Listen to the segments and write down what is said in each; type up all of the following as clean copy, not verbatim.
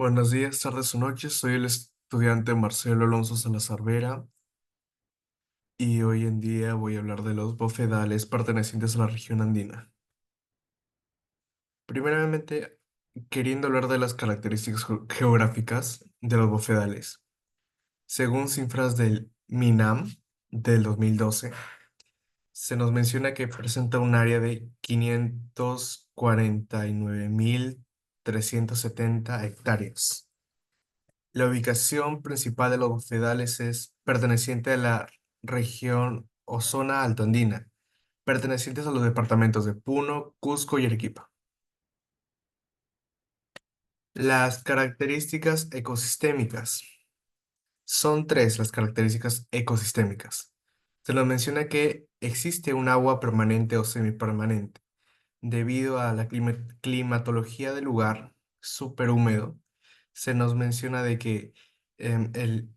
Buenos días, tardes o noches. Soy el estudiante Marcelo Alonso Salazar Vera y hoy en día voy a hablar de los bofedales pertenecientes a la región andina. Primeramente, queriendo hablar de las características geográficas de los bofedales. Según cifras del MINAM del 2012, se nos menciona que presenta un área de 549.370 hectáreas. La ubicación principal de los bofedales es perteneciente a la región o zona altoandina, pertenecientes a los departamentos de Puno, Cusco y Arequipa. Las características ecosistémicas. Son tres las características ecosistémicas. Se nos menciona que existe un agua permanente o semipermanente, debido a la climatología del lugar superhúmedo. Se nos menciona de que el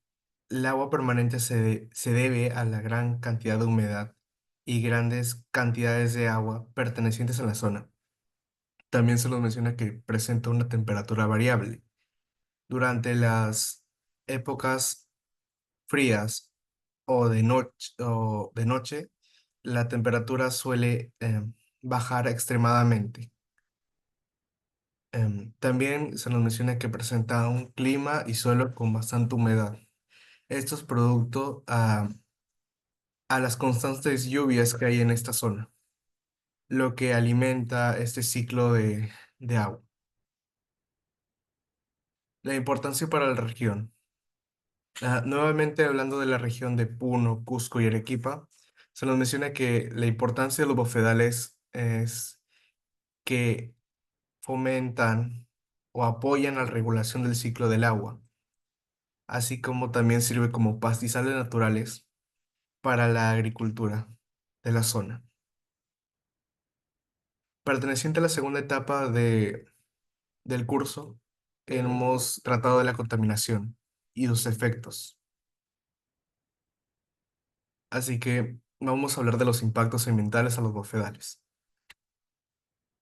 agua permanente se debe a la gran cantidad de humedad y grandes cantidades de agua pertenecientes a la zona. También se nos menciona que presenta una temperatura variable. Durante las épocas frías o de noche, la temperatura suele bajar extremadamente. También se nos menciona que presenta un clima y suelo con bastante humedad. Esto es producto a las constantes lluvias que hay en esta zona, lo que alimenta este ciclo de agua. La importancia para la región. Nuevamente hablando de la región de Puno, Cusco y Arequipa, se nos menciona que la importancia de los bofedales es que fomentan o apoyan la regulación del ciclo del agua, así como también sirve como pastizales naturales para la agricultura de la zona. Perteneciente a la segunda etapa del curso, hemos tratado de la contaminación y sus efectos. Así que vamos a hablar de los impactos ambientales a los bofedales.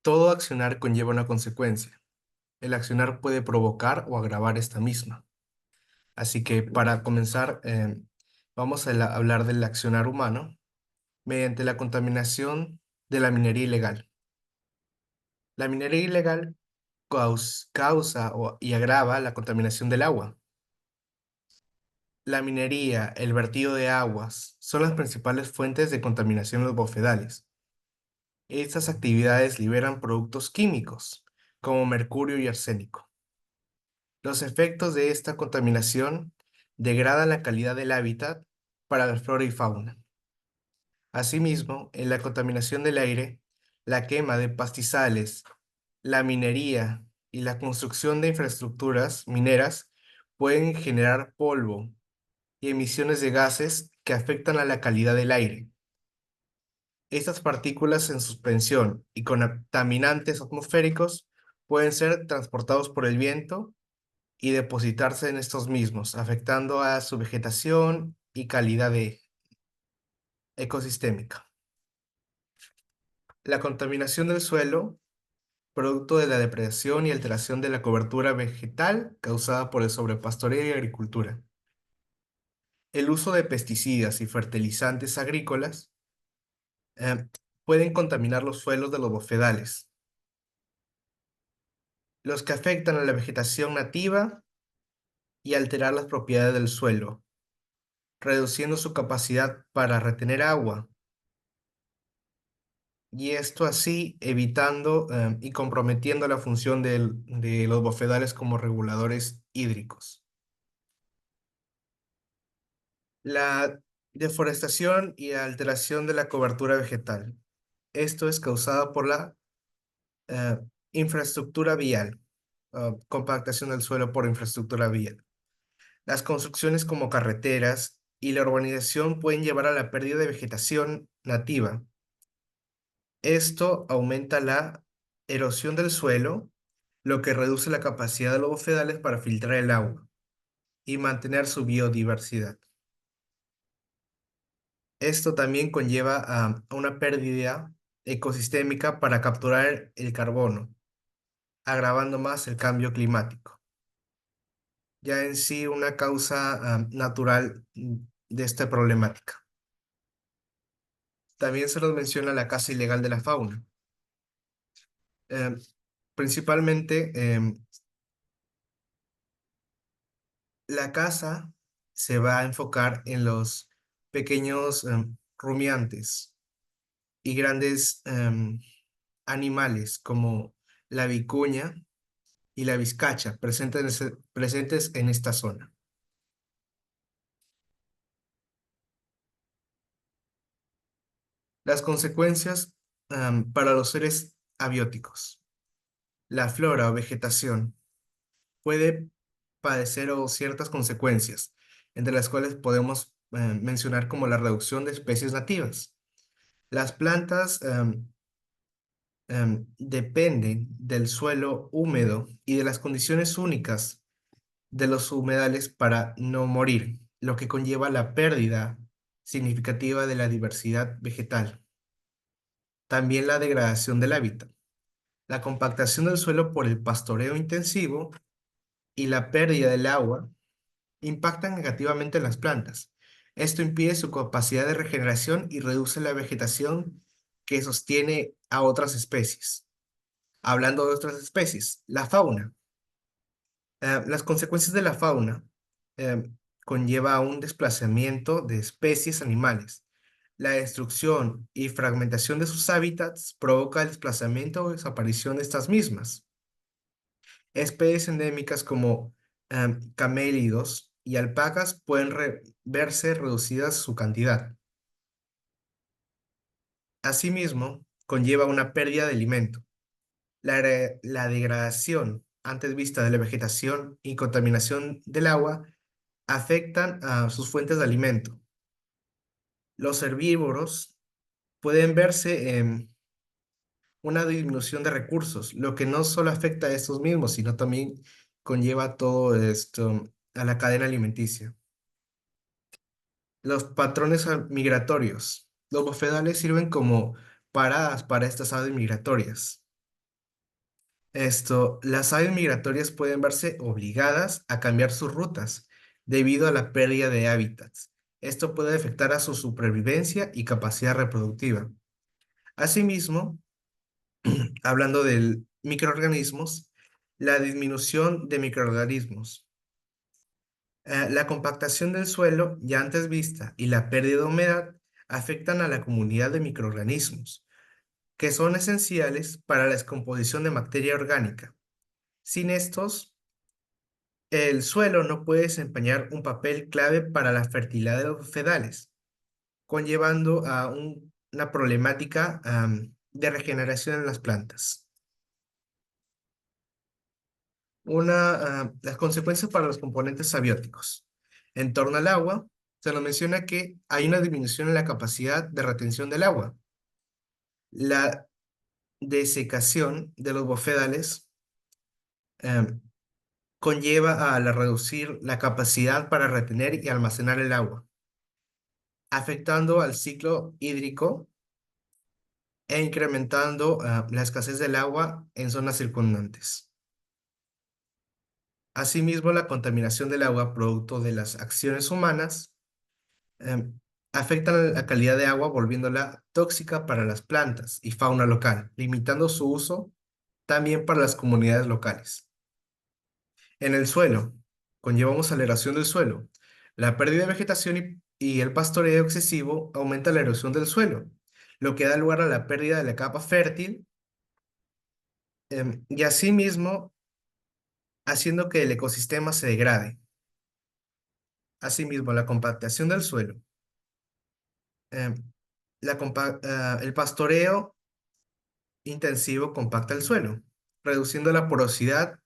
Todo accionar conlleva una consecuencia. El accionar puede provocar o agravar esta misma. Así que para comenzar, vamos a hablar del accionar humano mediante la contaminación de la minería ilegal. La minería ilegal causa y agrava la contaminación del agua. La minería, el vertido de aguas, son las principales fuentes de contaminación en los bofedales. Estas actividades liberan productos químicos, como mercurio y arsénico. Los efectos de esta contaminación degradan la calidad del hábitat para la flora y fauna. Asimismo, en la contaminación del aire, la quema de pastizales, la minería y la construcción de infraestructuras mineras pueden generar polvo y emisiones de gases que afectan a la calidad del aire. Estas partículas en suspensión y contaminantes atmosféricos pueden ser transportados por el viento y depositarse en estos mismos, afectando a su vegetación y calidad ecosistémica. La contaminación del suelo, producto de la depredación y alteración de la cobertura vegetal causada por el sobrepastoreo y agricultura. El uso de pesticidas y fertilizantes agrícolas eh, pueden contaminar los suelos de los bofedales, los que afectan a la vegetación nativa y alterar las propiedades del suelo, reduciendo su capacidad para retener agua, y esto así evitando y comprometiendo la función de los bofedales como reguladores hídricos. La deforestación y alteración de la cobertura vegetal. Esto es causado por la eh, infraestructura vial, compactación del suelo por infraestructura vial. Las construcciones como carreteras y la urbanización pueden llevar a la pérdida de vegetación nativa. Esto aumenta la erosión del suelo, lo que reduce la capacidad de los bofedales para filtrar el agua y mantener su biodiversidad. Esto también conlleva a una pérdida ecosistémica para capturar el carbono, agravando más el cambio climático. ya en sí una causa natural de esta problemática. También se nos menciona la caza ilegal de la fauna. Em, Principalmente, la caza se va a enfocar en los pequeños rumiantes y grandes animales como la vicuña y la vizcacha presentes en esta zona. Las consecuencias para los seres abióticos. La flora o vegetación puede padecer o ciertas consecuencias, entre las cuales podemos mencionar como la reducción de especies nativas. Las plantas dependen del suelo húmedo y de las condiciones únicas de los humedales para no morir, lo que conlleva la pérdida significativa de la diversidad vegetal. También la degradación del hábitat, la compactación del suelo por el pastoreo intensivo y la pérdida del agua impactan negativamente en las plantas. Esto impide su capacidad de regeneración y reduce la vegetación que sostiene a otras especies. Hablando de otras especies, la fauna. Las consecuencias de la fauna eh, conlleva un desplazamiento de especies animales. La destrucción y fragmentación de sus hábitats provoca el desplazamiento o desaparición de estas mismas. Especies endémicas como camélidos y alpacas pueden verse reducidas su cantidad. Asimismo, conlleva una pérdida de alimento. La degradación antes vista de la vegetación y contaminación del agua afectan a sus fuentes de alimento. Los herbívoros pueden verse en una disminución de recursos, lo que no solo afecta a estos mismos, sino también conlleva todo esto a la cadena alimenticia. Los patrones migratorios. Los bofedales sirven como paradas para estas aves migratorias. Las aves migratorias pueden verse obligadas a cambiar sus rutas debido a la pérdida de hábitats. Esto puede afectar a su supervivencia y capacidad reproductiva. Asimismo, hablando de microorganismos, la disminución de microorganismos. La compactación del suelo, ya antes vista, y la pérdida de humedad afectan a la comunidad de microorganismos, que son esenciales para la descomposición de materia orgánica. Sin estos, el suelo no puede desempeñar un papel clave para la fertilidad de los fedales, conllevando a una problemática de regeneración en las plantas. Las consecuencias para los componentes abióticos. En torno al agua, se nos menciona que hay una disminución en la capacidad de retención del agua. La desecación de los bofedales em, conlleva a reducir la capacidad para retener y almacenar el agua, afectando al ciclo hídrico e incrementando la escasez del agua en zonas circundantes. Asimismo, la contaminación del agua producto de las acciones humanas em, afecta la calidad de agua, volviéndola tóxica para las plantas y fauna local, limitando su uso también para las comunidades locales. En el suelo, conllevamos aceleración del suelo. La pérdida de vegetación y el pastoreo excesivo aumenta la erosión del suelo, lo que da lugar a la pérdida de la capa fértil y asimismo haciendo que el ecosistema se degrade. Asimismo, la compactación del suelo. em, el pastoreo intensivo compacta el suelo, reduciendo la porosidad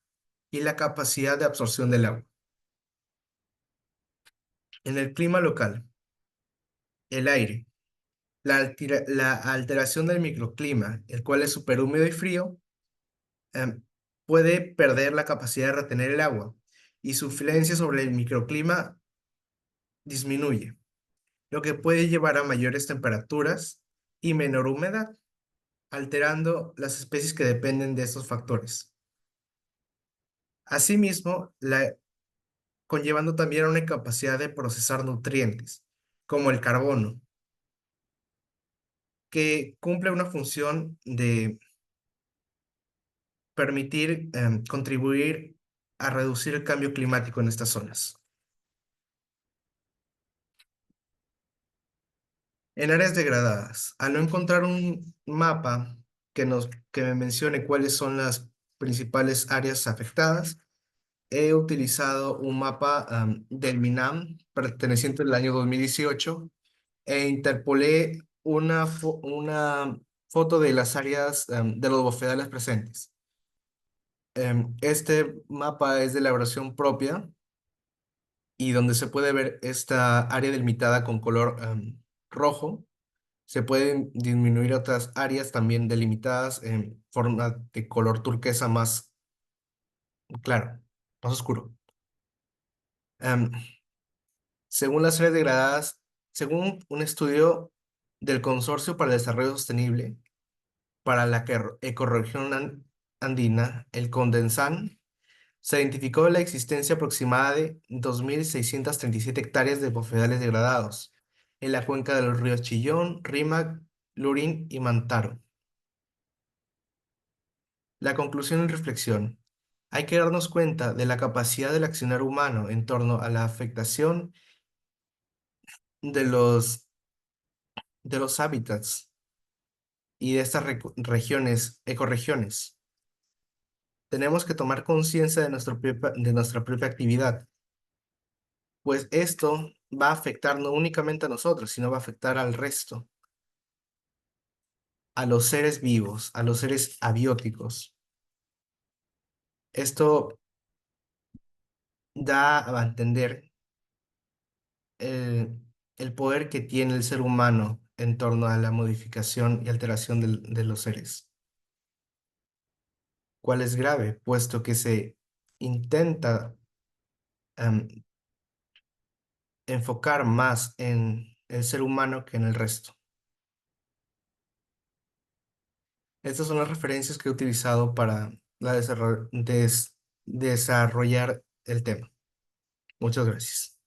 y la capacidad de absorción del agua. En el clima local, el aire. La alteración del microclima, el cual es superhúmedo y frío, em, puede perder la capacidad de retener el agua y su influencia sobre el microclima disminuye, lo que puede llevar a mayores temperaturas y menor humedad, alterando las especies que dependen de estos factores. Asimismo, conllevando también una capacidad de procesar nutrientes, como el carbono, que cumple una función de permitir contribuir a reducir el cambio climático en estas zonas. En áreas degradadas, al no encontrar un mapa que me mencione cuáles son las principales áreas afectadas, he utilizado un mapa del MINAM perteneciente al año 2018 e interpolé una foto de las áreas de los bofedales presentes. Este mapa es de elaboración propia y donde se puede ver esta área delimitada con color rojo. Se pueden disminuir otras áreas también delimitadas en forma de color turquesa más claro, más oscuro. Em, Según las áreas degradadas, según un estudio del Consorcio para el Desarrollo Sostenible para la ecorregión andina, el CONDENSAN, se identificó la existencia aproximada de 2.637 hectáreas de bofedales degradados en la cuenca de los ríos Chillón, Rímac, Lurín y Mantaro. La conclusión y reflexión. Hay que darnos cuenta de la capacidad del accionar humano en torno a la afectación de los hábitats y de estas regiones, ecorregiones. Tenemos que tomar conciencia de nuestra propia actividad, pues esto va a afectar no únicamente a nosotros, sino va a afectar al resto, a los seres vivos, a los seres abióticos. Esto da a entender el, el poder que tiene el ser humano en torno a la modificación y alteración de los seres, cuál es grave, puesto que se intenta em, enfocar más en el ser humano que en el resto. Estas son las referencias que he utilizado para desarrollar el tema. Muchas gracias.